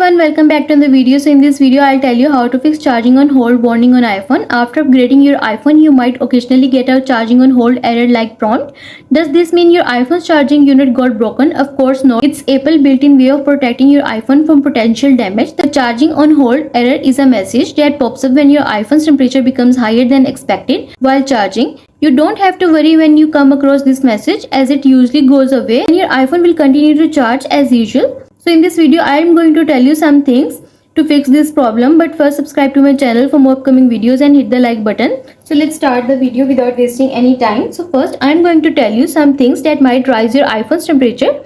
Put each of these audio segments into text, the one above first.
everyone, welcome back to the video. So in this video I'll tell you how to fix charging on hold warning on iPhone. After upgrading your iPhone, you might occasionally get a charging on hold error like prompt. Does this mean your iPhone's charging unit got broken? Of course not. It's Apple built-in way of protecting your iPhone from potential damage. The charging on hold error is a message that pops up when your iPhone's temperature becomes higher than expected while charging. You don't have to worry when you come across this message, as it usually goes away and your iPhone will continue to charge as usual. So in this video I am going to tell you some things to fix this problem, but first subscribe to my channel for more upcoming videos and hit the like button. So let's start the video without wasting any time. So first I am going to tell you some things that might rise your iPhone's temperature.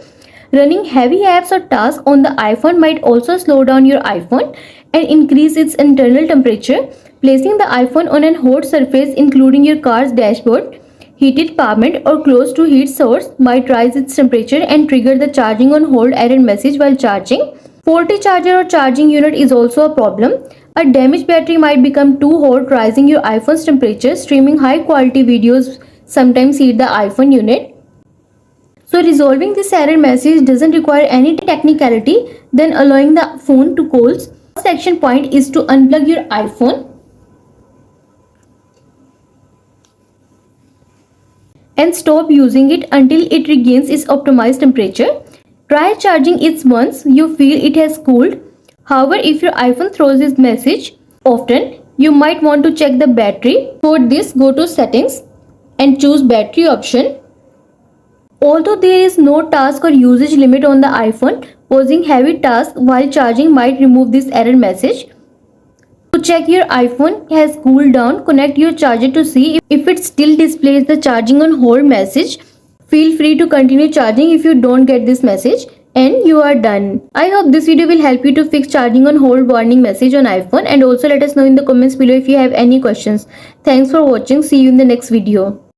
Running heavy apps or tasks on the iPhone might also slow down your iPhone and increase its internal temperature. Placing the iPhone on a hot surface, including your car's dashboard, heated pavement, or close to heat source might rise its temperature and trigger the charging on hold error message while charging. Faulty charger or charging unit is also a problem. A damaged battery might become too hot, rising your iPhone's temperature. Streaming high quality videos sometimes heat the iPhone unit. So resolving this error message doesn't require any technicality than allowing the phone to cool. First action point is to unplug your iPhone and stop using it until it regains its optimized temperature. Try charging it once you feel it has cooled. However, if your iPhone throws this message often, you might want to check the battery. For this, go to settings and choose battery option. Although there is no task or usage limit on the iPhone, pausing heavy tasks while charging might remove this error message. To check your iPhone has cooled down, connect your charger to see if it still displays the charging on hold message. Feel free to continue charging if you don't get this message, and you are done. I hope this video will help you to fix charging on hold warning message on iPhone, and also let us know in the comments below if you have any questions. Thanks for watching. See you in the next video.